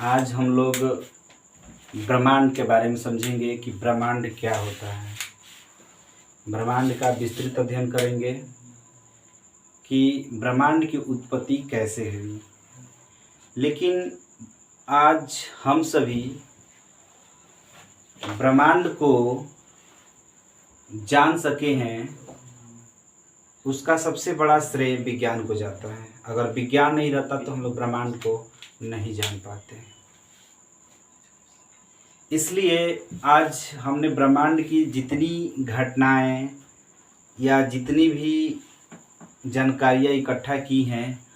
आज हम लोग ब्रह्मांड के बारे में समझेंगे कि ब्रह्मांड क्या होता है। ब्रह्मांड का विस्तृत अध्ययन करेंगे कि ब्रह्मांड की उत्पत्ति कैसे हुई। लेकिन आज हम सभी ब्रह्मांड को जान सके हैं, उसका सबसे बड़ा श्रेय विज्ञान को जाता है। अगर विज्ञान नहीं रहता तो हम लोग ब्रह्मांड को नहीं जान पाते। इसलिए आज हमने ब्रह्मांड की जितनी घटनाएं या जितनी भी जानकारियां इकट्ठा की हैं,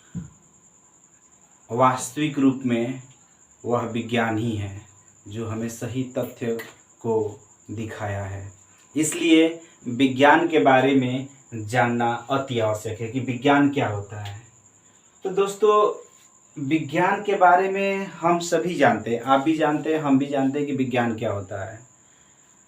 वास्तविक रूप में वह विज्ञान ही है जो हमें सही तथ्य को दिखाया है। इसलिए विज्ञान के बारे में जानना अति आवश्यक है कि विज्ञान क्या होता है। तो दोस्तों, विज्ञान के बारे में हम सभी जानते हैं, आप भी जानते हैं, हम भी जानते हैं कि विज्ञान क्या होता है।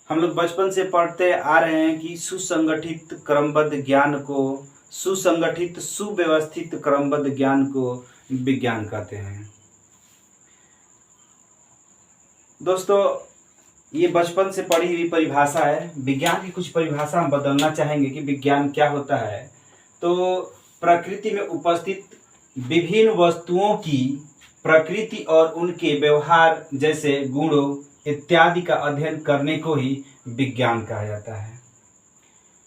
हम लोग बचपन से पढ़ते आ रहे हैं कि सुसंगठित क्रमबद्ध ज्ञान को, सुसंगठित सुव्यवस्थित क्रमबद्ध ज्ञान को विज्ञान कहते हैं। दोस्तों, ये बचपन से पढ़ी हुई परिभाषा है। विज्ञान की कुछ परिभाषा हम बदलना चाहेंगे कि विज्ञान क्या होता है। तो प्रकृति में उपस्थित विभिन्न वस्तुओं की प्रकृति और उनके व्यवहार जैसे गुणों इत्यादि का अध्ययन करने को ही विज्ञान कहा जाता है।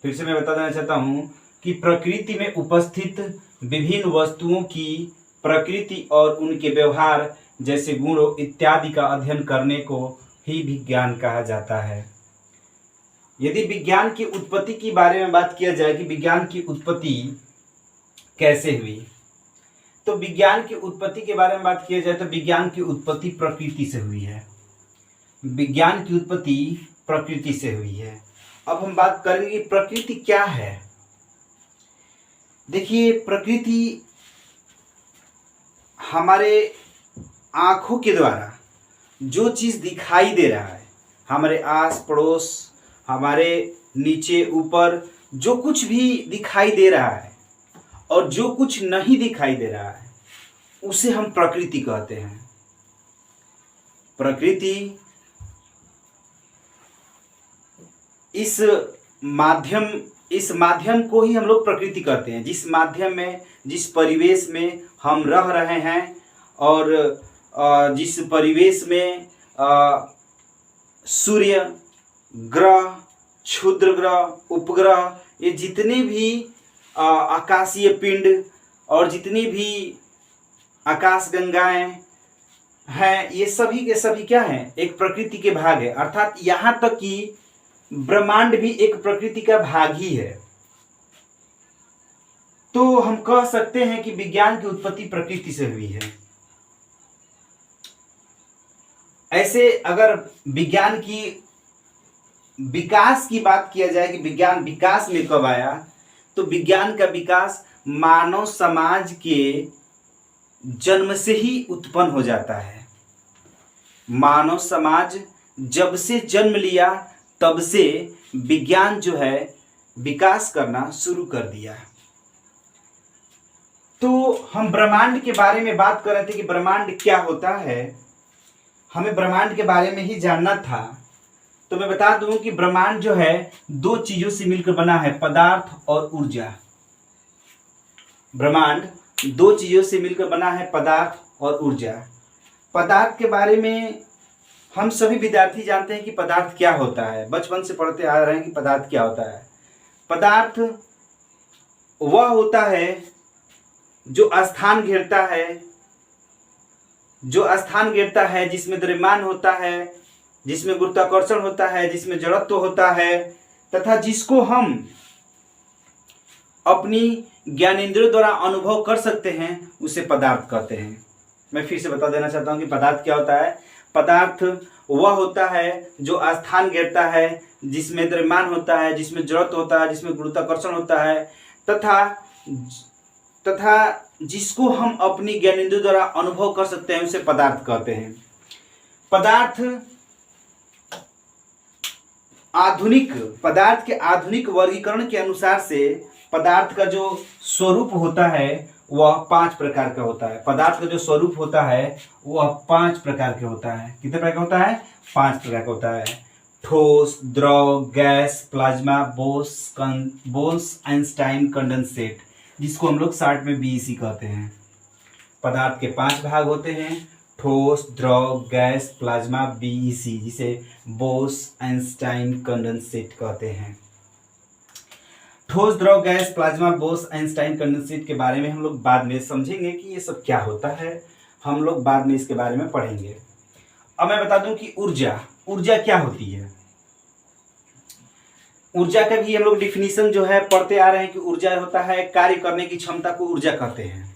फिर से मैं बता देना चाहता हूँ कि प्रकृति में उपस्थित विभिन्न वस्तुओं की प्रकृति और उनके व्यवहार जैसे गुणों इत्यादि का अध्ययन करने को ही विज्ञान कहा जाता है। यदि विज्ञान की उत्पत्ति के बारे में बात किया जाए कि विज्ञान की उत्पत्ति कैसे हुई, तो विज्ञान की उत्पत्ति के बारे में बात किया जाए तो विज्ञान की उत्पत्ति प्रकृति से हुई है। विज्ञान की उत्पत्ति प्रकृति से हुई है। अब हम बात करेंगे कि प्रकृति क्या है। देखिए, प्रकृति हमारे आंखों के द्वारा जो चीज दिखाई दे रहा है, हमारे आस पड़ोस, हमारे नीचे ऊपर जो कुछ भी दिखाई दे रहा है और जो कुछ नहीं दिखाई दे रहा है, उसे हम प्रकृति कहते हैं। प्रकृति इस माध्यम को ही हम लोग प्रकृति कहते हैं, जिस माध्यम में, जिस परिवेश में हम रह रहे हैं और जिस परिवेश में सूर्य, ग्रह, क्षुद्र ग्रह, उपग्रह, ये जितने भी आकाशीय पिंड और जितनी भी आकाशगंगाएं हैं, ये सभी के सभी क्या हैं? एक प्रकृति के भाग है। अर्थात यहाँ तक कि ब्रह्मांड भी एक प्रकृति का भाग ही है। तो हम कह सकते हैं कि विज्ञान की उत्पत्ति प्रकृति से हुई है। ऐसे अगर विज्ञान की विकास की बात किया जाए कि विज्ञान विकास में कब आया, तो विज्ञान का विकास मानव समाज के जन्म से ही उत्पन्न हो जाता है। मानव समाज जब से जन्म लिया तब से विज्ञान जो है विकास करना शुरू कर दिया। तो हम ब्रह्मांड के बारे में बात कर रहे थे कि ब्रह्मांड क्या होता है। हमें ब्रह्मांड के बारे में ही जानना था। तो मैं बता दूं कि ब्रह्मांड जो है दो चीजों से मिलकर बना है, पदार्थ और ऊर्जा। ब्रह्मांड दो चीजों से मिलकर बना है, पदार्थ और ऊर्जा। पदार्थ के बारे में हम सभी विद्यार्थी जानते हैं कि पदार्थ क्या होता है। बचपन से पढ़ते आ रहे हैं कि पदार्थ क्या होता है। पदार्थ वह होता है जो स्थान घेरता है, जिसमें द्रव्यमान होता है, जिसमें गुरुत्वाकर्षण होता है, जिसमें जड़त्व होता है, तथा जिसको हम अपनी ज्ञानेंद्रियों द्वारा अनुभव कर सकते हैं, उसे पदार्थ कहते हैं। मैं फिर से बता देना चाहता हूं कि पदार्थ क्या होता है। पदार्थ वह होता है जो स्थान घेरता है, जिसमें द्रव्यमान होता है, जिसमें जड़त्व होता है, जिसमें गुरुत्वाकर्षण होता है, तथा जिसको हम अपनी ज्ञानेंद्रियों द्वारा अनुभव कर सकते हैं, उसे पदार्थ कहते हैं। पदार्थ पदार्थ के आधुनिक वर्गीकरण के अनुसार से पदार्थ का जो स्वरूप होता है वह 5 प्रकार का होता है। पदार्थ का जो स्वरूप होता है वह 5 प्रकार के होता है। कितने प्रकार का होता है? 5 प्रकार का होता है। ठोस, द्रव, gas, plasma, Bose Einstein condensate, जिसको हम लोग शॉर्ट में बीईसी कहते हैं। पदार्थ के 5 भाग होते हैं, ठोस, द्रव, गैस, प्लाज्मा, बीईसी, जिसे बोस आइंस्टाइन कंडेंसेट कहते हैं। ठोस, द्रव, gas, plasma, Bose Einstein condensate के बारे में हम लोग बाद में समझेंगे कि ये सब क्या होता है। हम लोग बाद में इसके बारे में पढ़ेंगे। अब मैं बता दूं कि ऊर्जा क्या होती है। ऊर्जा का भी हम लोग डिफिनीशन जो है पढ़ते आ रहे हैं कि ऊर्जा होता है कार्य करने की क्षमता को ऊर्जा कहते हैं।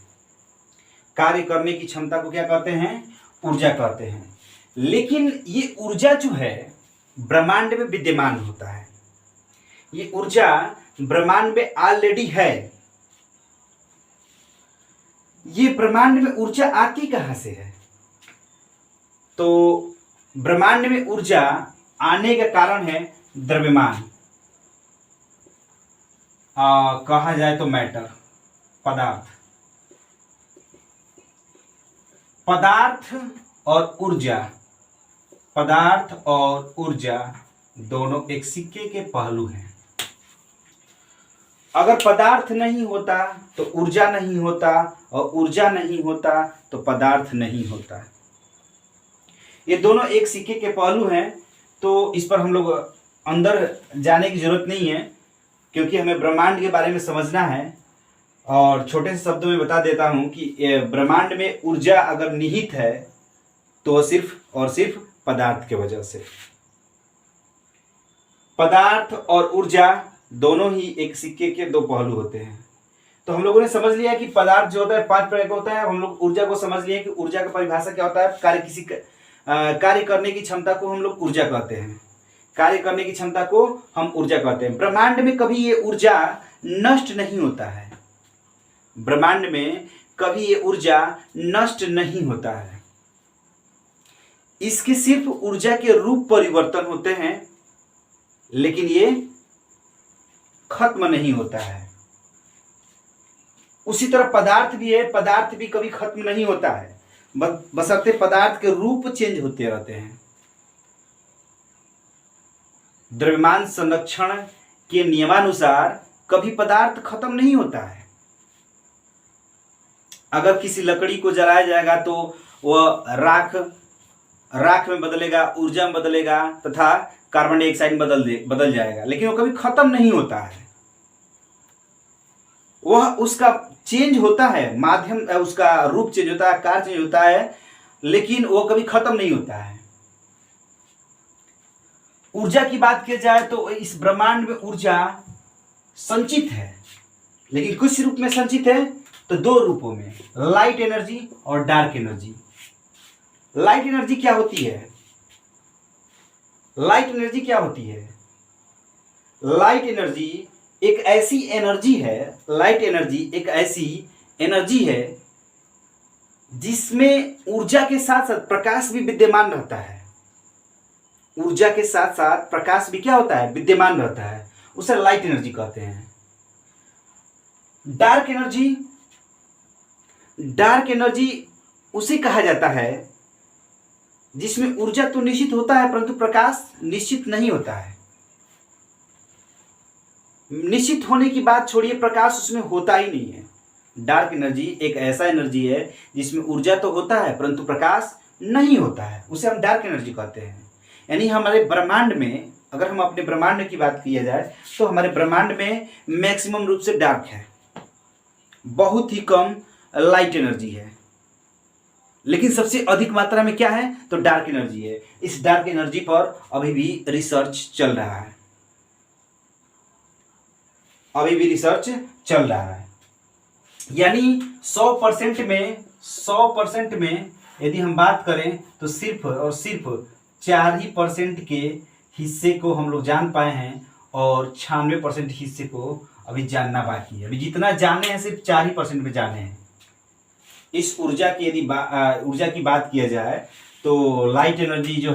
कार्य करने की क्षमता को क्या कहते हैं? ऊर्जा कहते हैं। लेकिन ये ऊर्जा जो है ब्रह्मांड में विद्यमान होता है। ये ऊर्जा ब्रह्मांड में ऑलरेडी है। ये ब्रह्मांड में ऊर्जा आती कहां से है? तो ब्रह्मांड में ऊर्जा आने का कारण है द्रव्यमान, कहा जाए तो मैटर, पदार्थ और ऊर्जा दोनों एक सिक्के के पहलू हैं। अगर पदार्थ नहीं होता तो ऊर्जा नहीं होता, और ऊर्जा नहीं होता तो पदार्थ नहीं होता। ये दोनों एक सिक्के के पहलू हैं। तो इस पर हम लोग अंदर जाने की जरूरत नहीं है, क्योंकि हमें ब्रह्मांड के बारे में समझना है। और छोटे से शब्दों में बता देता हूं कि ब्रह्मांड में ऊर्जा अगर निहित है तो सिर्फ और सिर्फ पदार्थ के वजह से। पदार्थ और ऊर्जा दोनों ही एक सिक्के के 2 पहलू होते हैं। तो हम लोगों ने समझ लिया कि पदार्थ जो होता है 5 प्रकार का होता है। हम लोग ऊर्जा को समझ लिए कि ऊर्जा का परिभाषा क्या होता है। कार्य करने की क्षमता को हम लोग ऊर्जा कहते हैं। कार्य करने की क्षमता को हम ऊर्जा कहते हैं। ब्रह्मांड में कभी ये ऊर्जा नष्ट नहीं होता है। ब्रह्मांड में कभी ये ऊर्जा नष्ट नहीं होता है। इसके सिर्फ ऊर्जा के रूप परिवर्तन होते हैं, लेकिन ये खत्म नहीं होता है। उसी तरह पदार्थ भी है, पदार्थ भी कभी खत्म नहीं होता है, बशर्ते पदार्थ के रूप चेंज होते रहते हैं। द्रव्यमान संरक्षण के नियमानुसार कभी पदार्थ खत्म नहीं होता है। अगर किसी लकड़ी को जलाया जाएगा तो वह राख में बदलेगा, ऊर्जा में बदलेगा, तथा कार्बन डाइऑक्साइड बदल जाएगा, लेकिन वो कभी खत्म नहीं होता है। वह उसका चेंज होता है, माध्यम उसका रूप चेंज होता है, आकार चेंज होता है, लेकिन वो कभी खत्म नहीं होता है। ऊर्जा की बात की जाए तो इस ब्रह्मांड में ऊर्जा संचित है, लेकिन किस रूप में संचित है? तो 2 रूपों में, लाइट एनर्जी और डार्क एनर्जी। लाइट एनर्जी क्या होती है? लाइट एनर्जी क्या होती है? लाइट एनर्जी एक ऐसी एनर्जी है, लाइट एनर्जी एक ऐसी एनर्जी है जिसमें ऊर्जा के साथ साथ प्रकाश भी विद्यमान रहता है। ऊर्जा के साथ साथ प्रकाश भी क्या होता है? विद्यमान रहता है। उसे लाइट एनर्जी कहते हैं। डार्क एनर्जी उसे कहा जाता है जिसमें ऊर्जा तो निश्चित होता है, परंतु प्रकाश निश्चित नहीं होता है। निश्चित होने की बात छोड़िए, प्रकाश उसमें होता ही नहीं है। डार्क एनर्जी एक ऐसा एनर्जी है जिसमें ऊर्जा तो होता है परंतु प्रकाश नहीं होता है, उसे हम डार्क एनर्जी कहते हैं। यानी हमारे ब्रह्मांड में, अगर हम अपने ब्रह्मांड की बात किया जाए तो हमारे ब्रह्मांड में मैक्सिमम रूप से डार्क है, बहुत ही कम लाइट एनर्जी है, लेकिन सबसे अधिक मात्रा में क्या है? तो डार्क एनर्जी है। इस डार्क एनर्जी पर अभी भी रिसर्च चल रहा है, अभी भी रिसर्च चल रहा है। यानी 100% में यदि हम बात करें तो सिर्फ और सिर्फ 4% के हिस्से को हम लोग जान पाए हैं, और 96% हिस्से को अभी जानना बाकी है। अभी जितना जाने हैं सिर्फ 4% में जाने हैं। इस ऊर्जा की यदि ऊर्जा की बात किया जाए तो लाइट एनर्जी जो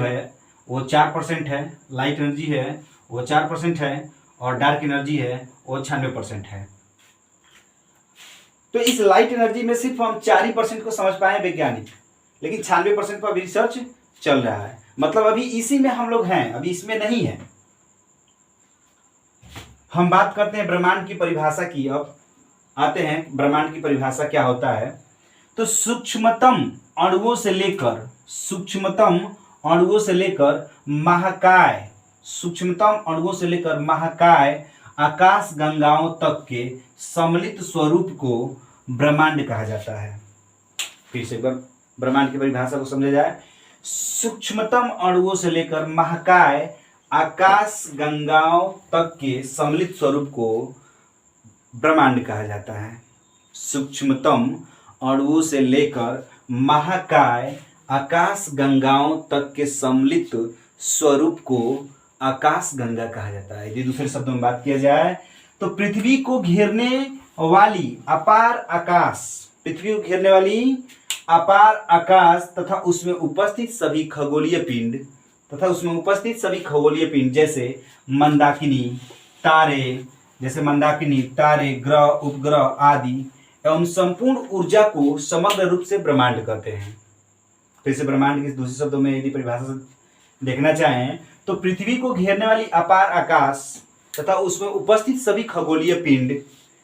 है वो 4% है, लाइट एनर्जी है वो 4% है, और डार्क एनर्जी है वो 96% है। तो इस लाइट एनर्जी में सिर्फ हम 4% को समझ पाए वैज्ञानिक, लेकिन 96% पर अभी रिसर्च चल रहा है। मतलब अभी इसी में हम लोग हैं, अभी इसमें नहीं है। हम बात करते हैं ब्रह्मांड की परिभाषा की। अब आते हैं ब्रह्मांड की परिभाषा क्या होता है। तो सूक्ष्मतम अणुओं से लेकर महाकाय, सूक्ष्मतम अणुओं से लेकर महाकाय आकाश गंगाओं तक के सम्मिलित स्वरूप को ब्रह्मांड कहा जाता है। फिर से ब्रह्मांड की परिभाषा को समझा जाए। सूक्ष्मतम अणुओं से लेकर महाकाय आकाश गंगाओं तक के सम्मिलित स्वरूप को ब्रह्मांड कहा जाता है। सूक्ष्मतम अणुओं से लेकर महाकाय आकाश गंगाओं तक के सम्मिलित स्वरूप को आकाश गंगा कहा जाता है। यदि दूसरे शब्दों में बात किया जाए तो पृथ्वी को घेरने वाली अपार आकाश, पृथ्वी को घेरने वाली अपार आकाश तथा उसमें उपस्थित सभी खगोलीय पिंड जैसे मंदाकिनी, तारे, ग्रह, उपग्रह आदि एवं संपूर्ण ऊर्जा को समग्र रूप से ब्रह्मांड कहते हैं। फिर से ब्रह्मांड के दूसरे शब्दों में यदि परिभाषा से देखना चाहें तो पृथ्वी को घेरने वाली अपार आकाश तथा उसमें उपस्थित सभी खगोलीय पिंड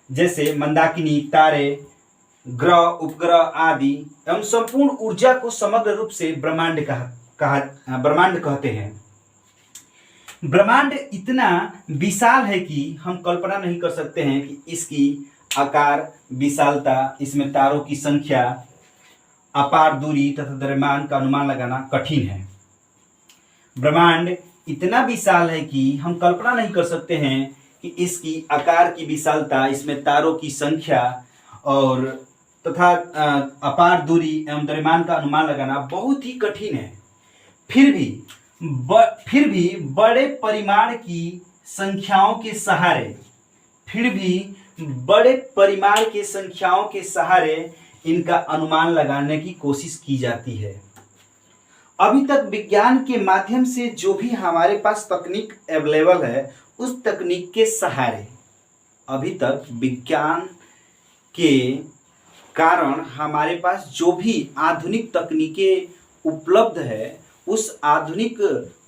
जैसे मंदाकिनी, तारे, ग्रह, उपग्रह आदि एवं संपूर्ण ऊर्जा को समग्र रूप से ब्रह्मांड कहते हैं। ब्रह्मांड इतना विशाल है कि हम कल्पना नहीं कर सकते हैं कि इसकी आकार, विशालता, इसमें तारों की संख्या, अपार दूरी तथा द्रव्यमान का अनुमान लगाना कठिन है। ब्रह्मांड इतना विशाल है कि हम कल्पना नहीं कर सकते हैं कि इसकी आकार की विशालता, इसमें तारों की संख्या और तथा अपार दूरी एवं द्रव्यमान का अनुमान लगाना बहुत ही कठिन है। फिर भी बड़े परिमाण की संख्याओं के सहारे इनका अनुमान लगाने की कोशिश की जाती है। अभी तक विज्ञान के माध्यम से जो भी हमारे पास तकनीक अवेलेबल है, उस तकनीक के सहारे अभी तक विज्ञान के कारण हमारे पास जो भी आधुनिक तकनीकें उपलब्ध है, उस आधुनिक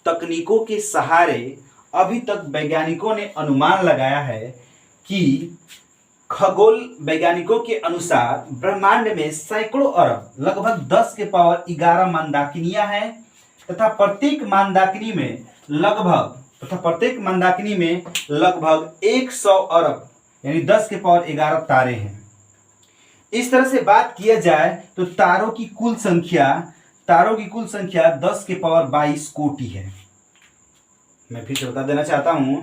तकनीकों के सहारे अभी तक वैज्ञानिकों ने अनुमान लगाया है कि खगोल वैज्ञानिकों के अनुसार ब्रह्मांड में सैकड़ों अरब, लगभग 10 के पावर 11 मंदाकिनियां हैं तथा प्रत्येक मंदाकिनी में लगभग 100 अरब यानी 10 के पावर 11 तारे हैं। इस तरह से बात किया जाए तो तारों की कुल संख्या 10 के पावर 22 कोटि है। मैं फिर से बता देना चाहता हूं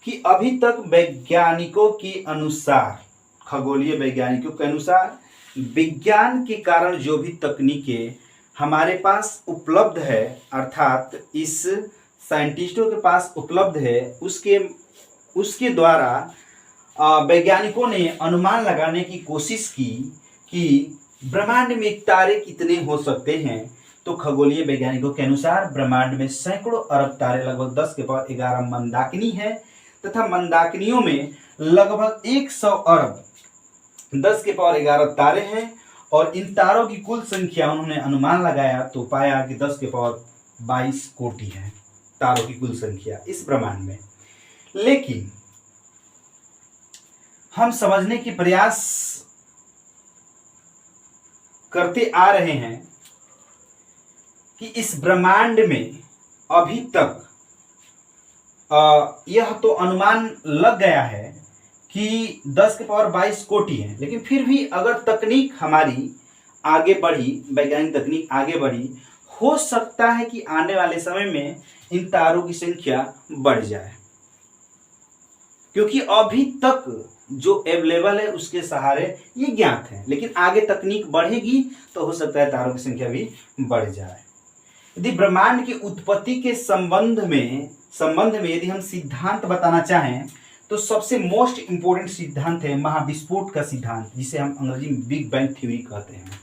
कि अभी तक वैज्ञानिकों के अनुसार, खगोलीय वैज्ञानिकों के अनुसार, विज्ञान के कारण जो भी तकनीकें हमारे पास उपलब्ध है, अर्थात इस साइंटिस्टों के पास उपलब्ध है, उसके द्वारा वैज्ञानिकों ने अनुमान लगाने की कोशिश की कि ब्रह्मांड में तारे कितने हो सकते हैं। तो खगोलीय वैज्ञानिकों के अनुसार ब्रह्मांड में सैकड़ों अरब तारे, लगभग 10 के पावर 11 मंदाकिनी है तथा मंदाकिनियों में लगभग 100 अरब 10 के पावर 11 तारे हैं। और इन तारों की कुल संख्या उन्होंने अनुमान लगाया तो पाया कि 10 के पावर 22 कोटि है तारों की कुल संख्या इस ब्रह्मांड में। लेकिन हम समझने की प्रयास करते आ रहे हैं कि इस ब्रह्मांड में अभी तक यह तो अनुमान लग गया है कि 10 के पावर 22 कोटि है, लेकिन फिर भी अगर तकनीक हमारी आगे बढ़ी, वैज्ञानिक तकनीक आगे बढ़ी, हो सकता है कि आने वाले समय में इन तारों की संख्या बढ़ जाए, क्योंकि अभी तक जो अवेलेबल है उसके सहारे ये ज्ञात है। लेकिन आगे तकनीक बढ़ेगी तो हो सकता है तारों की संख्या भी बढ़ जाए। यदि ब्रह्मांड की उत्पत्ति के संबंध में यदि हम सिद्धांत बताना चाहें तो सबसे मोस्ट इंपोर्टेंट सिद्धांत है महाविस्फोट का सिद्धांत, जिसे हम अंग्रेजी में बिग बैंग थ्योरी कहते हैं।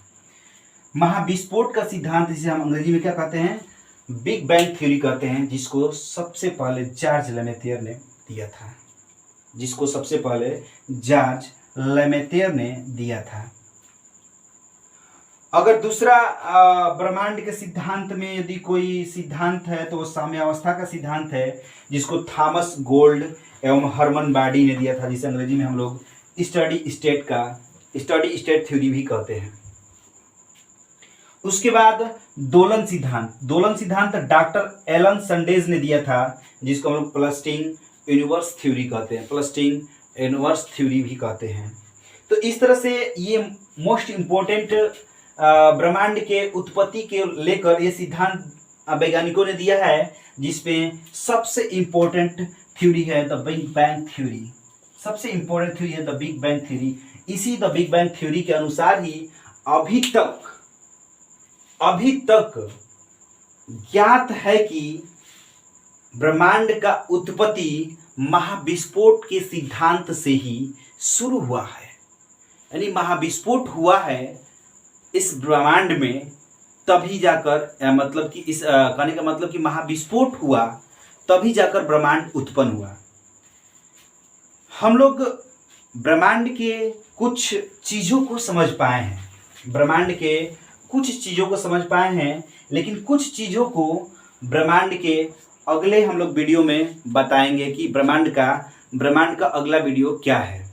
महाविस्फोट का सिद्धांत जिसे हम अंग्रेजी में क्या कहते हैं, बिग बैंग थ्योरी कहते हैं, जिसको सबसे पहले जॉर्ज लेमेथियर ने दिया था। जिसको सबसे पहले जॉर्ज लेमेतेयर ने दिया था। अगर दूसरा ब्रह्मांड के सिद्धांत में यदि कोई सिद्धांत है तो वो साम्यावस्था का सिद्धांत है, जिसको थॉमस गोल्ड एवं हरमन बाडी ने दिया था, जिसे अंग्रेजी में हम लोग स्टडी स्टेट थ्योरी भी कहते हैं। उसके बाद दोलन सिद्धांत डॉक्टर एलन संडेज ने दिया था, जिसको हम लोग प्लस्टिंग यूनिवर्स थ्योरी कहते हैं, प्लस्टिंग यूनिवर्स थ्योरी भी कहते हैं। तो इस तरह से ये मोस्ट इम्पोर्टेंट ब्रह्मांड के उत्पत्ति के लेकर ये सिद्धांत वैज्ञानिकों ने दिया है, जिसमें सबसे इम्पोर्टेंट थ्योरी है द बिग बैंग थ्योरी। सबसे इम्पोर्टेंट थ्योरी है द बिग बैंग थ्योरी। इसी द बिग बैंग थ्योरी के अनुसार ही अभी तक ज्ञात है कि ब्रह्मांड का उत्पत्ति महाविस्फोट के सिद्धांत से ही शुरू हुआ है। यानी महाविस्फोट हुआ है इस ब्रह्मांड में, तभी जाकर मतलब कि इस कहने का मतलब कि महाविस्फोट हुआ तभी जाकर ब्रह्मांड उत्पन्न हुआ। हम लोग ब्रह्मांड के कुछ चीज़ों को समझ पाए हैं, लेकिन कुछ चीज़ों को ब्रह्मांड के अगले हम लोग वीडियो में बताएंगे कि ब्रह्मांड का अगला वीडियो क्या है,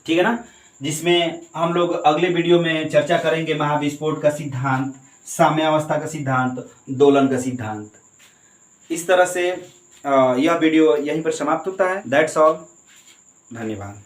ठीक है ना, जिसमें हम लोग अगले वीडियो में चर्चा करेंगे महाविस्फोट का सिद्धांत, साम्यावस्था का सिद्धांत, दोलन का सिद्धांत। इस तरह से यह वीडियो यहीं पर समाप्त होता है। That's all. धन्यवाद।